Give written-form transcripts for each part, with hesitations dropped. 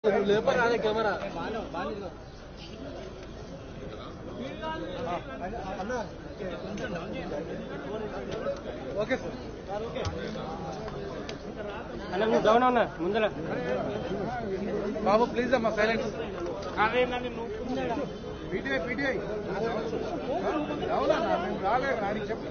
Camera okay sir అన్న నువ్వు down అన్నా ముందర బాబు ప్లీజ్ అమ్మా సైలెన్స్ పీటీఐ అవునా మేము రాలేదు అని చెప్పు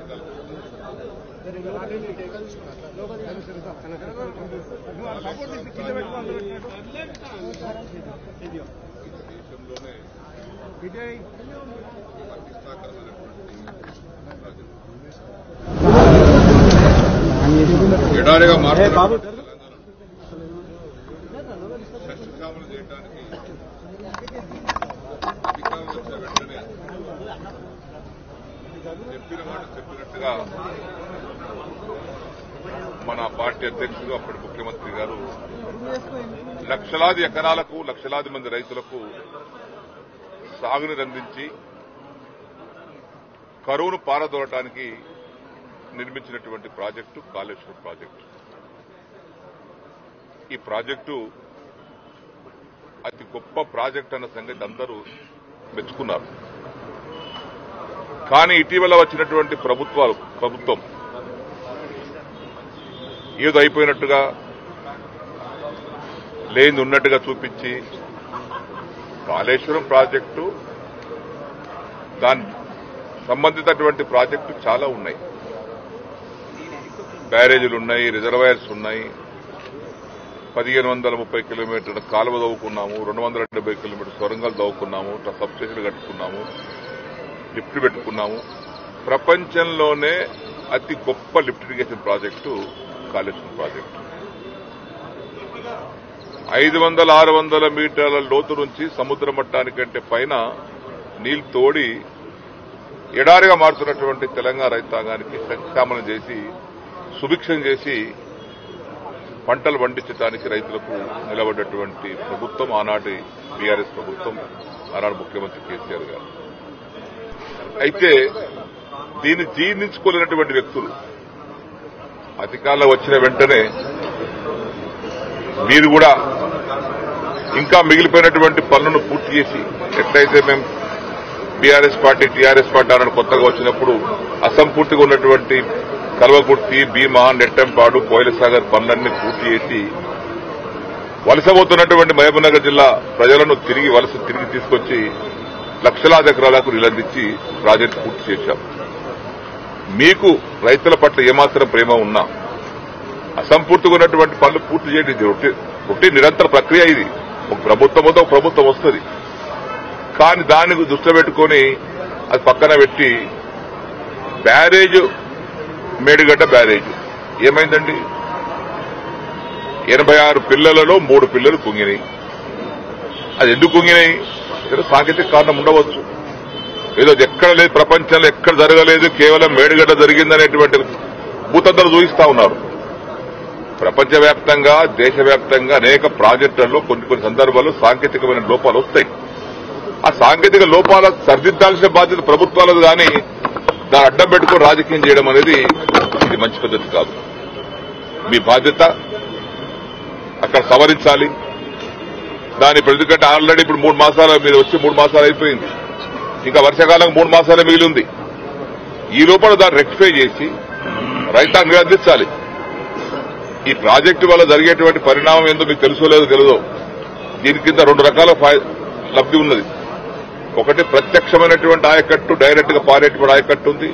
ఎడారిగా మారుతున్నారు సస్యశ్యామలు చేయడానికి అధికారం వచ్చిన వెంటనే చెప్పిన మాట చెప్పినట్టుగా మన పార్టీ అధ్యక్షుడు అప్పటి ముఖ్యమంత్రి గారు లక్షలాది ఎకరాలకు లక్షలాది మంది రైతులకు సాగునీరు అందించి కరువును పారదోలటానికి నిర్మించినటువంటి ప్రాజెక్టు కాళేశ్వరం ప్రాజెక్టు. ఈ ప్రాజెక్టు అతి గొప్ప ప్రాజెక్టు అన్న సంగతి అందరూ మెచ్చుకున్నారు. కానీ ఇటీవల వచ్చినటువంటి ప్రభుత్వం ఏదో అయిపోయినట్టుగా లేని ఉన్నట్టుగా చూపించి కాళేశ్వరం ప్రాజెక్టు దాని సంబంధించినటువంటి ప్రాజెక్టు చాలా ఉన్నాయి. బ్యారేజీలు ఉన్నాయి, రిజర్వాయర్స్ ఉన్నాయి, 1530 కిలోమీటర్ల కాలువ తవ్వుకున్నాము, 270 కిలోమీటర్ల సొరంగాలు తవ్వుకున్నాము, సబ్స్టేషన్లు కట్టుకున్నాము, లిఫ్ట్ పెట్టుకున్నాము. ప్రపంచంలోనే అతి గొప్ప lift irrigation project Kaleshwaram project. 500-600 మీటర్ల లోతు నుంచి సముద్ర మట్టానికంటే పైన నీళ్లు తోడి ఎడారిగా మారుతున్నటువంటి తెలంగాణ రైతాంగానికి సస్యశ్యామలం చేసి సుభిక్షం చేసి పంటలు పండించడానికి రైతులకు నిలబడ్డటువంటి ప్రభుత్వం ఆనాటి బీఆర్ఎస్ ప్రభుత్వం, ఆనాడు ముఖ్యమంత్రి కేసీఆర్ గారు. అయితే దీన్ని జీర్ణించుకోలేనటువంటి వ్యక్తులు అధికారంలో వచ్చిన వెంటనే మీరు కూడా ఇంకా మిగిలిపోయినటువంటి పనులను పూర్తి చేసి, ఎట్లయితే మేము బీఆర్ఎస్ పార్టీ టీఆర్ఎస్ పార్టీ ఆనాడు కొత్తగా వచ్చినప్పుడు అసంపూర్తిగా ఉన్నటువంటి కల్వకుర్తి, భీమా, నెట్టంపాడు, కోయిలసాగర్ పనులన్నీ పూర్తి చేసి వలసపోతున్నటువంటి మహబూబ్నగర్ జిల్లా ప్రజలను తిరిగి తీసుకొచ్చి లక్షలాది ఎకరాలకు నీళ్లందించి ప్రాజెక్టు పూర్తి చేశాం. మీకు రైతుల పట్ల ఏమాత్రం ప్రేమ ఉన్నా అసంపూర్తిగా ఉన్నటువంటి పనులు పూర్తి చేయడం ఒకటి నిరంతర ప్రక్రియ. ఇది ఒక ప్రభుత్వంతో ఒక ప్రభుత్వం వస్తుంది. కానీ దాన్ని దృష్టిలో పెట్టుకుని అది పక్కన పెట్టి బ్యారేజ్ మేడిగడ్డ బ్యారేజ్ ఏమైందండి? 86 పిల్లలలో 3 పిల్లలు కుంగినాయి. అది ఎందుకు కుంగినాయి? ఏదో సాంకేతిక కారణం ఉండవచ్చు. ఏదో ఎక్కడ లేదు, ప్రపంచంలో ఎక్కడ జరగలేదు, కేవలం మేడిగడ్డ జరిగిందనేటువంటి భూతంతలు చూపిస్తా ఉన్నారు. ప్రపంచవ్యాప్తంగా దేశవ్యాప్తంగా అనేక ప్రాజెక్టులలో కొన్ని సందర్భాల్లో సాంకేతికమైన లోపాలు వస్తాయి. ఆ సాంకేతిక లోపాలు సరిదిద్దాల్సిన బాధ్యత ప్రభుత్వాలది. కానీ దాన్ని అడ్డం పెట్టుకుని రాజకీయం చేయడం అనేది ఇది మంచి పద్ధతి కాదు. మీ బాధ్యత అక్కడ సవరించాలి. దాని ఎందుకంటే ఆల్రెడీ ఇప్పుడు 3 మాసాలు మీరు వచ్చి 3 మాసాలు అయిపోయింది. ఇంకా వర్షాకాలం 3 మాసాలే మిగిలి ఉంది. ఈ లోపల దాన్ని రెక్టిఫై చేసి రైతాంగం అందించాలి. ఈ ప్రాజెక్టు వల్ల జరిగేటువంటి పరిణామం ఏందో మీకు తెలుసో లేదో తెలియదో. దీని కింద 2 రకాల లబ్ది ఉన్నది. ఒకటి ప్రత్యక్షమైనటువంటి ఆయకట్టు, డైరెక్ట్ గా పారేటువంటి ఆయకట్టు ఉంది.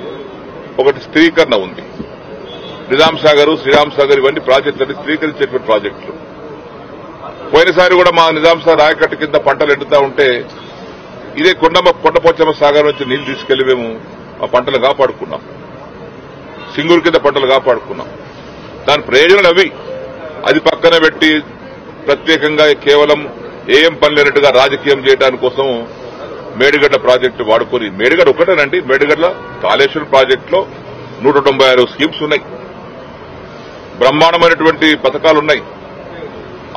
ఒకటి స్థిరీకరణ ఉంది. నిజాం సాగర్, శ్రీరామ్ సాగర్ ఇవన్నీ ప్రాజెక్టులు స్థిరీకరించేటువంటి ప్రాజెక్టులు. పోయినసారి కూడా మా నిజాం సాగర్ ఆయకట్టు కింద పంటలు ఎండుతా ఉంటే ఇదే కొండపోచమ్మ సాగర్ నుంచి నీళ్లు తీసుకెళ్లి మేము ఆ పంటలు కాపాడుకున్నాం. సింగూరు కింద పంటలు కాపాడుకున్నాం. దాని ప్రయోజనాలు అవి. అది పక్కన పెట్టి ప్రత్యేకంగా కేవలం ఏం పని లేనట్టుగా రాజకీయం చేయడానికి కోసం మేడిగడ్డ ప్రాజెక్టు వాడుకొని, మేడిగడ్డ ఒకటేనండి, మేడిగడ్డ కాళేశ్వరం ప్రాజెక్టులో 196 స్కీమ్స్ ఉన్నాయి. బ్రహ్మాండమైనటువంటి పథకాలున్నాయి.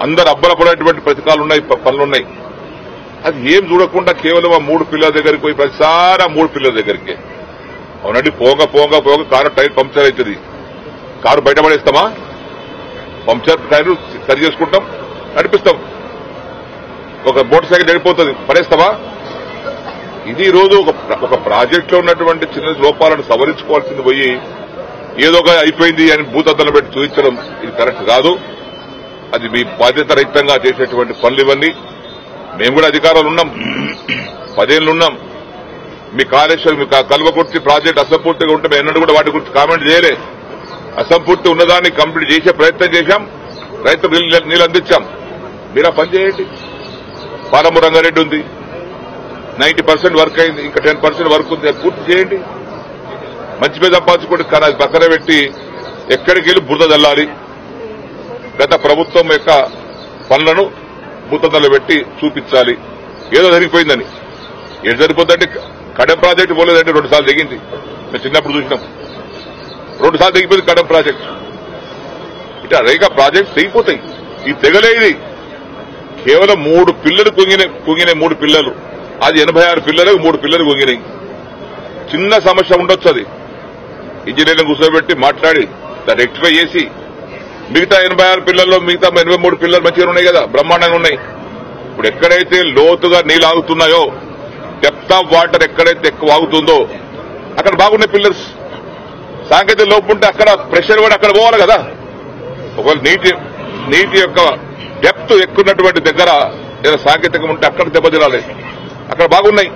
అందరు అబ్బలపడేటువంటి పథకాలున్నాయి, పనులున్నాయి. అది ఏం చూడకుండా కేవలం ఆ 3 పిల్లల దగ్గరికి పోయి ప్రతిసారి ఆ 3 పిల్లల దగ్గరికే. అవునండి, పోగా కారు టైర్ పంక్చర్ అవుతుంది. కారు బయటపడేస్తామా? పంక్చర్ టైర్ సరి చేసుకుంటాం, నడిపిస్తాం. ఒక మోటార్ సైకిల్ వెళ్ళిపోతుంది, పడేస్తావా? ఇది ఈ రోజు ఒక ప్రాజెక్ట్ లో ఉన్నటువంటి చిన్న లోపాలను సవరించుకోవాల్సింది పోయి ఏదో ఒక అయిపోయింది అని భూతద్దలు పెట్టి చూపించడం ఇది కరెక్ట్ కాదు. అది మీ బాధ్యత రహితంగా చేసేటువంటి పనులు ఇవన్నీ. మేము కూడా అధికారులు ఉన్నాం, 10 ఏళ్లు ఉన్నాం. మీ కాళేశ్వరం మీ కల్వకుర్తి ప్రాజెక్ట్ అసంపూర్తిగా ఉంటే మేము ఎన్నడూ కూడా వాటి గురించి కామెంట్ చేయలే. అసంపూర్తి ఉన్నదాన్ని కంప్లీట్ చేసే ప్రయత్నం చేశాం, రైతులు నీళ్ళు అందించాం. మీరు ఆ పని చేయండి. పాలమూరు రంగారెడ్డి ఉంది, 90% వర్క్ అయింది, ఇంకా 10% వర్క్ ఉంది, అది పూర్తి చేయండి. మంచి మీద సంపాదించుకోండి. కానీ అది పక్కన పెట్టి ఎక్కడికి వెళ్ళి బురద చల్లాలి. గత ప్రభుత్వం యొక్క పనులను బురదలో పెట్టి చూపించాలి ఏదో జరిగిపోయిందని. ఏం సరిపోతుందంటే కడెం ప్రాజెక్టు పోలేదంటే 2 సార్లు దిగింది. మేము చిన్నప్పుడు చూసినాం, 2 సార్లు దిగిపోయింది కడెం ప్రాజెక్టు. ఇట్లా అనేక ప్రాజెక్ట్స్ తెగిపోతాయి. ఇది తెగలేదు. కేవలం 3 పిల్లలు కుంగినాయి 3 పిల్లలు. అది 86 పిల్లలకు 3 పిల్లలు కుంగినాయి. చిన్న సమస్య ఉండొచ్చు, అది ఇంజనీర్లను కూర్చోబెట్టి మాట్లాడి దాన్ని రెక్టిఫై చేసి మిగతా 86 పిల్లల్లో మిగతా 83 పిల్లలు మంచిగా ఉన్నాయి కదా, బ్రహ్మాండంగా ఉన్నాయి. ఇప్పుడు ఎక్కడైతే లోతుగా నీళ్ళు ఆగుతున్నాయో, డెప్త్ ఆఫ్ వాటర్ ఎక్కడైతే ఎక్కువ ఆగుతుందో అక్కడ బాగున్నాయి పిల్లర్స్. సాంకేతిక లోపు ఉంటే అక్కడ ప్రెషర్ కూడా అక్కడ పోవాలి కదా. ఒకవేళ నీటి యొక్క డెప్త్ ఎక్కున్నటువంటి దగ్గర ఏదైనా సాంకేతికం ఉంటే అక్కడ దెబ్బతినాలి. అక్కడ బాగున్నాయి.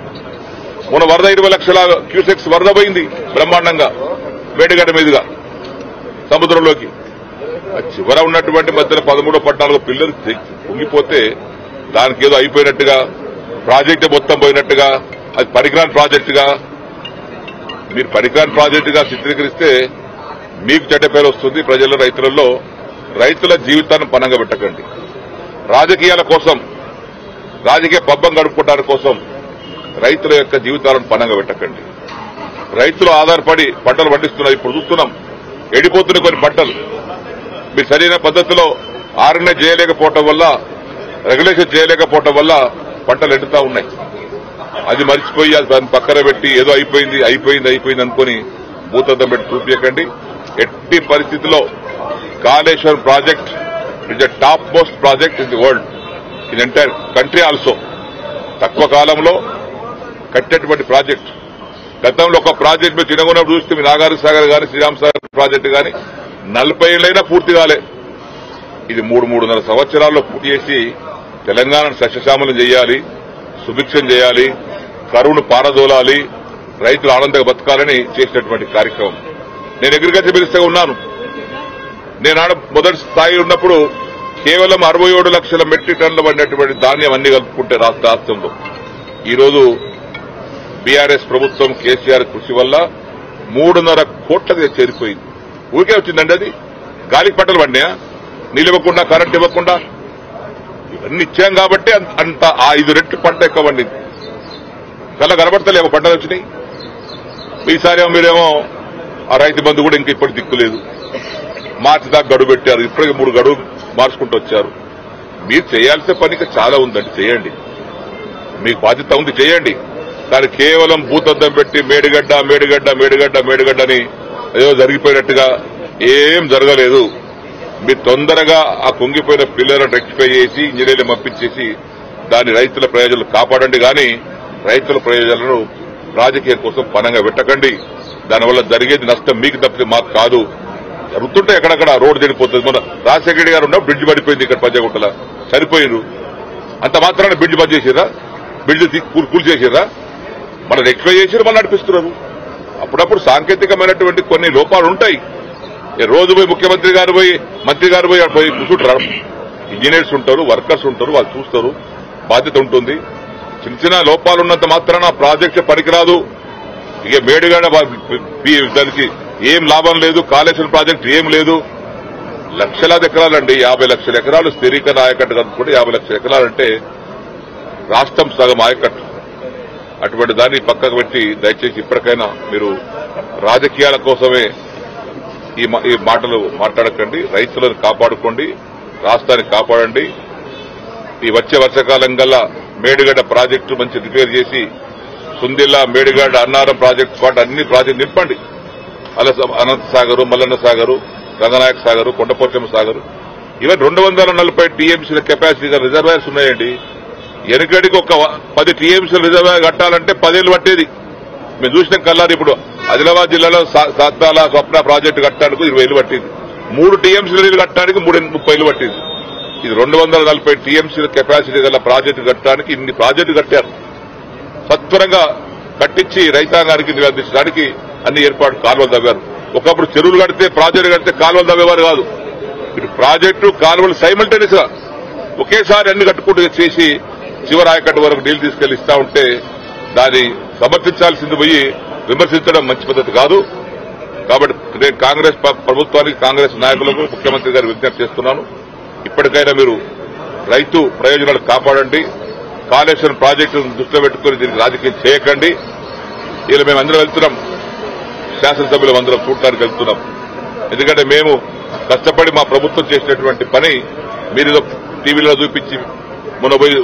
మొన్న వరద 20 లక్షల క్యూసెక్స్ వరద పోయింది బ్రహ్మాండంగా మేడిగడ్డ మీదుగా సముద్రంలోకి. చివర ఉన్నటువంటి మధ్యలో 13-14 పిల్లలు పొంగిపోతే దానికి ఏదో అయిపోయినట్టుగా, ప్రాజెక్టు మొత్తం పోయినట్టుగా, అది పనికిరాని ప్రాజెక్టుగా, మీరు పనికిరాని ప్రాజెక్టుగా చిత్రీకరిస్తే మీకు చెడ్డ పేరు వస్తుంది ప్రజల, రైతులలో. రైతుల జీవితాన్ని పనంగా పెట్టకండి. రాజకీయాల కోసం, రాజకీయ పబ్బం గడుపుకోవడానికి కోసం రైతుల యొక్క జీవితాలను పనంగా పెట్టకండి. రైతులు ఆధారపడి పంటలు పండిస్తున్నారు. ఇప్పుడు చూస్తున్నాం, ఎండిపోతున్నాయి కొన్ని పంటలు. మీరు సరైన పద్దతిలో ఆర్గనైజ్ చేయలేకపోవటం వల్ల, రెగ్యులేషన్ చేయలేకపోవటం వల్ల పంటలు ఎండుతా ఉన్నాయి. అది మర్చిపోయి అది పక్కన పెట్టి ఏదో అయిపోయింది అనుకుని భూతద్దం పెట్టి చూపించకండి. ఎట్టి పరిస్థితిలో Kaleshwaram project is the top most project in the world, in entire country also. తక్కువ కాలంలో కట్టేటువంటి ప్రాజెక్ట్. గతంలో ఒక ప్రాజెక్ట్ మీరు చిన్నగున్నప్పుడు చూస్తే మీ నాగార్జున సాగర్ గాని, శ్రీరామ్ సాగర్ ప్రాజెక్టు గాని 40 ఏళ్లైనా పూర్తి కాలే. ఇది 3-3.5 సంవత్సరాల్లో పూర్తి చేసి తెలంగాణను సస్యశ్యామలం చేయాలి, సుభిక్షం చేయాలి, కరువును పారదోలాలి, రైతులు ఆనందంగా బతకాలని చేసినటువంటి కార్యక్రమం. నేను అగ్రికల్చర్ మినిస్టర్గా ఉన్నాను. నేను మొదటి స్థాయి ఉన్నప్పుడు కేవలం 67 లక్షల మెట్రిక్ టన్నులు పడినటువంటి ధాన్యం అన్ని కలుపుకుంటే రాష్ట్రంలో. ఈరోజు బీఆర్ఎస్ ప్రభుత్వం కేసీఆర్ కృషి వల్ల 3.5 కోట్లకి చేరిపోయింది. ఊరికే వచ్చిందండి అది. గాలికి పంటలు పడినాయా? నీళ్ళు ఇవ్వకుండా, కరెంట్ ఇవ్వకుండా ఇవన్నీ ఇచ్చాం కాబట్టి అంత 5 రెట్లు పంట ఎక్కువ పండింది. కల్లా కనబడతలేమో పంటలు వచ్చినాయి. ఈసారి మీరేమో ఆ రైతు బంధు కూడా ఇంకా ఇప్పటి దిక్కులేదు. మార్చి దాకా గడువు పెట్టారు. ఇప్పటికి 3 గడువు మార్చుకుంటూ వచ్చారు. మీరు చేయాల్సిన పనికి చాలా ఉందండి, చేయండి. మీకు బాధ్యత ఉంది, చేయండి. కానీ కేవలం భూతద్దం పెట్టి మేడిగడ్డ అని ఏదో జరిగిపోయినట్టుగా ఏం జరగలేదు. మీరు తొందరగా ఆ కుంగిపోయిన పిల్లలను రెక్టిఫై చేసి ఇంజనీర్లు పంపించేసి దాని రైతుల ప్రయోజనాలు కాపాడండి. కానీ రైతుల ప్రయోజనాలను రాజకీయం కోసం పనంగా పెట్టకండి. దానివల్ల జరిగేది నష్టం మీకు తప్పితే మాకు కాదు. జరుగుతుంటే ఎక్కడక్కడ రోడ్డు చెడిపోతుంది. మన రాజశేఖర గారు ఉన్న బ్రిడ్జ్ పడిపోయింది ఇక్కడ పంజాగుట్టల, చనిపోయినారు. అంత మాత్రాన బ్రిడ్జ్ బంద్ చేసిరా? బ్రిడ్జ్ కూల్చేసిరా? మన రెక్టిఫై చేసి మనం నడిపిస్తున్నారు. అప్పుడప్పుడు సాంకేతికమైనటువంటి కొన్ని లోపాలు ఉంటాయి. రోజు పోయి ముఖ్యమంత్రి గారు పోయి, మంత్రి గారు పోయి కూర్చుంటారు. ఇంజనీర్స్ ఉంటారు, వర్కర్స్ ఉంటారు, వాళ్ళు చూస్తారు. బాధ్యత ఉంటుంది. చిన్న లోపాలు ఉన్నంత మాత్రాన ప్రాజెక్టు పనికిరాదు. ఇక మేడిగడ్డ దానికి ఏం లాభం లేదు. కాళేశ్వరం ప్రాజెక్టు ఏం లేదు. లక్షలాది ఎకరాలండి, 50 లక్షల ఎకరాలు స్థిరీకరణ ఆయకట్టు కనుక్కుంటే 50 లక్షల ఎకరాలంటే రాష్ట్రం సగం ఆయకట్టు. అటువంటి దాన్ని పక్కకు పెట్టి దయచేసి ఇప్పటికైనా మీరు రాజకీయాల కోసమే ఈ మాటలు మాట్లాడకండి. రైతులను కాపాడుకోండి, రాష్ట్రాన్ని కాపాడండి. ఈ వచ్చే వర్షాకాలం గల్లా మేడిగడ్డ ప్రాజెక్టు మంచి రిపేర్ చేసి సుందిల్లా, మేడిగడ్డ, అన్నారం ప్రాజెక్టు పాటు అన్ని ప్రాజెక్టు నింపండి. అలా అనంత సాగరు, మల్లన్న సాగరు, రంగనాయక సాగరు, కొండపోచమ్మ సాగరు, ఈవెన్ 240 టీఎంసీల కెపాసిటీ రిజర్వాయర్స్ ఉన్నాయండి. వెనకడికి ఒక 10 టీఎంసీల రిజర్వాయర్ కట్టాలంటే 10 ఏళ్లు పట్టేది. మేము చూసిన కల్లారు. ఇప్పుడు ఆదిలాబాద్ జిల్లాలో సాత్తాల స్వప్న ప్రాజెక్టు కట్టడానికి 20 ఏళ్లు పట్టింది. 3 టీఎంసీల నీళ్లు కట్టడానికి 30 ఏళ్లు పట్టింది. ఇది 240 టీఎంసీల కెపాసిటీ గల ప్రాజెక్టు కట్టడానికి ఇన్ని ప్రాజెక్టు కట్టారు. సత్వరంగా కట్టించి రైతాంగానికి నివేదించడానికి అన్ని ఏర్పాటు కాలువలు తవ్వారు. ఒకప్పుడు చెరువులు కడితే ప్రాజెక్టు కడితే కాలువలు తవ్వేవారు కాదు. ఇటు ప్రాజెక్టు కాలువలు సైమల్టేనియస్ గా ఒకేసారి అన్ని కట్టుకుంటూ చేసి చివరి ఆయకట్టు వరకు నీళ్లు తీసుకెళ్లి ఇస్తా ఉంటే దాన్ని సమర్థించాల్సింది పోయి విమర్శించడం మంచి పద్ధతి కాదు. కాబట్టి నేను కాంగ్రెస్ ప్రభుత్వానికి, కాంగ్రెస్ నాయకులకు, ముఖ్యమంత్రి గారు విజ్ఞప్తి చేస్తున్నాను. ఇప్పటికైనా మీరు రైతు ప్రయోజనాలు కాపాడండి. కాళేశ్వరం ప్రాజెక్టును దృష్టిలో పెట్టుకుని దీనికి రాజకీయం చేయకండి. ఇలా మేము అందరం వెళ్తున్నాం, శాసనసభ్యులు అందరం చూడటానికి వెళ్తున్నాం. ఎందుకంటే మేము కష్టపడి మా ప్రభుత్వం చేసినటువంటి పని మీరు టీవీలో చూపించి మొన్న పోయి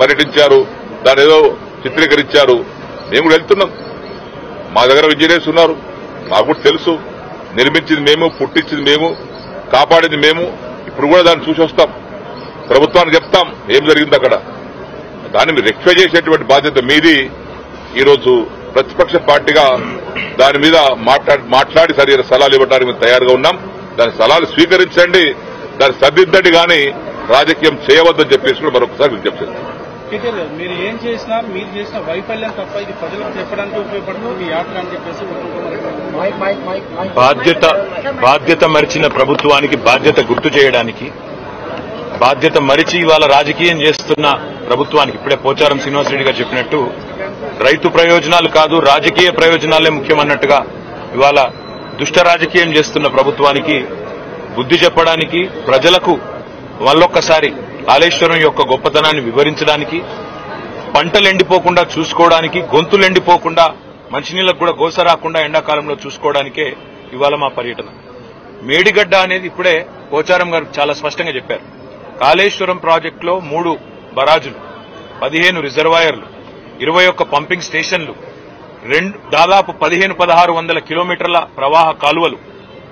పర్యటించారు, దాని ఏదో చిత్రీకరించారు. మేము కూడా వెళ్తున్నాం. మా దగ్గర ఇంజనీర్స్ ఉన్నారు, మాకు కూడా తెలుసు. నిర్మించింది మేము, పుట్టించింది మేము, కాపాడింది మేము. ఇప్పుడు కూడా దాన్ని చూసి వస్తాం, ప్రభుత్వానికి చెప్తాం ఏం జరిగింది అక్కడ. దాన్ని మీరు రెక్టిఫై చేసేటువంటి బాధ్యత మీది. ఈరోజు ప్రతిపక్ష పార్టీగా దాని మీద మాట్లాడి సరైన సలహాలు ఇవ్వడానికి మేము తయారుగా ఉన్నాం. దాని సలహాలు స్వీకరించండి, దాన్ని సర్దిద్దండి, కానీ రాజకీయం చేయవద్దని చెప్పేసి కూడా మరొకసారి విజ్ఞప్తి చేస్తాం. మీరు ఏం చేసినా మీరు చేసిన వైఫల్యం తప్ప ఇది ప్రజలకు చెప్పడానికి ఉపయోగపడుతుంది మీ యాత్ర అని చెప్పేసి బాధ్యత మరిచిన ప్రభుత్వానికి బాధ్యత గుర్తు చేయడానికి, బాధ్యత మరిచి ఇవాళ రాజకీయం చేస్తున్న ప్రభుత్వానికి ఇప్పుడే పోచారం శ్రీనివాసరెడ్డి గారు చెప్పినట్టు రైతు ప్రయోజనాలు కాదు రాజకీయ ప్రయోజనాలే ముఖ్యమన్నట్టుగా ఇవాళ దుష్ట రాజకీయం చేస్తున్న ప్రభుత్వానికి బుద్ధి చెప్పడానికి, ప్రజలకు మళ్ళొక్కసారి కాళేశ్వరం యొక్క గొప్పతనాన్ని వివరించడానికి, పంటలు ఎండిపోకుండా చూసుకోవడానికి, గొంతులు ఎండిపోకుండా మంచినీళ్లకు కూడా గోస రాకుండా ఎండాకాలంలో చూసుకోవడానికే ఇవాళ మా పర్యటన. మేడిగడ్డ అనేది ఇప్పుడే పోచారం గారు చాలా స్పష్టంగా చెప్పారు. కాళేశ్వరం ప్రాజెక్టులో 3 బరాజులు, 15 రిజర్వాయర్లు, 21 పంపింగ్ స్టేషన్లు, దాదాపు 1500-1600 కిలోమీటర్ల ప్రవాహ కాలువలు,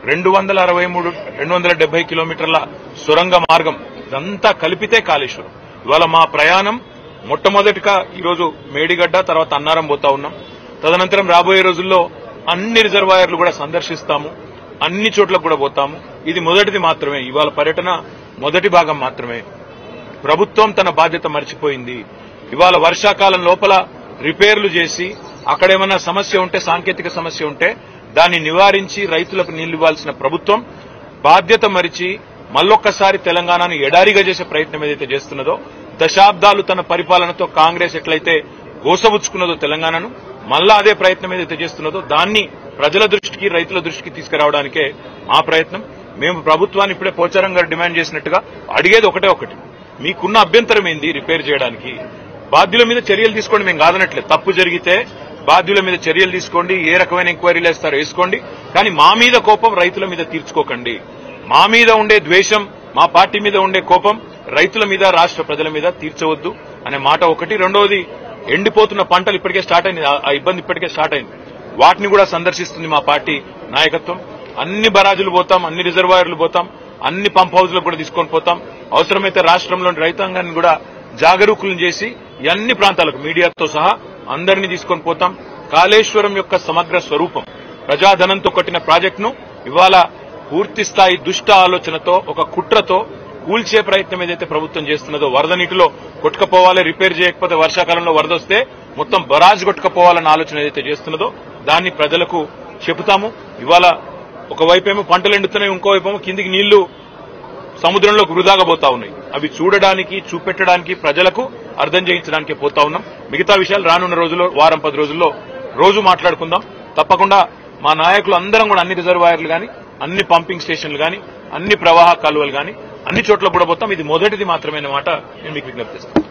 270 కిలోమీటర్ల సొరంగ మార్గం, ఇదంతా కలిపితే కాళేశ్వరం. ఇవాళ మా ప్రయాణం మొట్టమొదటిగా ఈరోజు మేడిగడ్డ, తర్వాత అన్నారం పోతా ఉన్నాం. తదనంతరం రాబోయే రోజుల్లో అన్ని రిజర్వాయర్లు కూడా సందర్శిస్తాము, అన్ని చోట్లకు కూడా పోతాము. ఇది మొదటిది మాత్రమే, ఇవాళ పర్యటన మొదటి భాగం మాత్రమే. ప్రభుత్వం తన బాధ్యత మర్చిపోయింది. ఇవాళ వర్షాకాలం లోపల రిపేర్లు చేసి అక్కడేమన్నా సమస్య ఉంటే, సాంకేతిక సమస్య ఉంటే దాన్ని నివారించి రైతులకు నీళ్లు ఇవ్వాల్సిన ప్రభుత్వం బాధ్యత మరిచి మళ్ళొక్కసారి తెలంగాణను ఎడారిగా చేసే ప్రయత్నం ఏదైతే చేస్తున్నదో, దశాబ్దాలు తన పరిపాలనతో కాంగ్రెస్ ఎట్లయితే గోసబుచ్చుకున్నదో తెలంగాణను, మళ్ళా అదే ప్రయత్నం ఏదైతే చేస్తున్నదో దాన్ని ప్రజల దృష్టికి, రైతుల దృష్టికి తీసుకురావడానికే మా ప్రయత్నం. మేము ప్రభుత్వాన్ని ఇప్పుడే పోచారం గారు డిమాండ్ చేసినట్టుగా అడిగేది ఒకటి, మీకున్న అభ్యంతరం ఏంది రిపేర్ చేయడానికి? బాధ్యుల మీద చర్యలు తీసుకోండి, మేము కాదనట్లేదు. తప్పు జరిగితే బాధ్యుల మీద చర్యలు తీసుకోండి, ఏ రకమైన ఎంక్వైరీలు వేస్తారో వేసుకోండి, కానీ మా మీద కోపం రైతుల మీద తీర్చుకోకండి. మా మీద ఉండే ద్వేషం, మా పార్టీ మీద ఉండే కోపం రైతుల మీద, రాష్ట్ర ప్రజల మీద తీర్చవద్దు అనే మాట ఒకటి. రెండవది, ఎండిపోతున్న పంటలు ఇప్పటికే స్టార్ట్ అయింది, ఆ ఇబ్బంది ఇప్పటికే స్టార్ట్ అయింది. వాటిని కూడా సందర్శిస్తుంది మా పార్టీ నాయకత్వం. అన్ని బరాజులు పోతాం, అన్ని రిజర్వాయర్లు పోతాం, అన్ని పంప్ హౌజ్లకు కూడా తీసుకొని పోతాం. అవసరమైతే రాష్ట్రంలోని రైతాంగాన్ని కూడా జాగరూకులను చేసి అన్ని ప్రాంతాలకు మీడియాతో సహా అందరినీ తీసుకొని పోతాం. కాళేశ్వరం యొక్క సమగ్ర స్వరూపం, ప్రజాధనంతో కట్టిన ప్రాజెక్టును ఇవాళ పూర్తి స్థాయి దుష్ట ఆలోచనతో, ఒక కుట్రతో కూల్చే ప్రయత్నం ఏదైతే ప్రభుత్వం చేస్తున్నదో, వరద నీటిలో కొట్టుకపోవాలి, రిపేర్ చేయకపోతే వర్షాకాలంలో వరద వస్తే మొత్తం బరాజ్ కొట్టుకపోవాలన్న ఆలోచన ఏదైతే చేస్తున్నదో దాన్ని ప్రజలకు చెబుతాము. ఇవాళ ఒకవైపేమో పంటలు ఎండుతున్నాయి, ఇంకోవైపేమో కిందికి నీళ్లు సముద్రంలోకి వృధాగా పోతా ఉన్నాయి. అవి చూడడానికి, చూపెట్టడానికి, ప్రజలకు అర్థం చేయించడానికి పోతా ఉన్నాం. మిగతా విషయాలు రానున్న రోజుల్లో, వారం 10 రోజుల్లో రోజు మాట్లాడుకుందాం. తప్పకుండా మా నాయకులు అందరం కూడా అన్ని రిజర్వాయర్లు గాని, అన్ని పంపింగ్ స్టేషన్లు గాని, అన్ని ప్రవాహ కాలువలు గాని అన్ని చోట్ల కూడా పోతాం. ఇది మొదటిది మాత్రమే అన్నమాట నేను మీకు విజ్ఞప్తి చేస్తాను.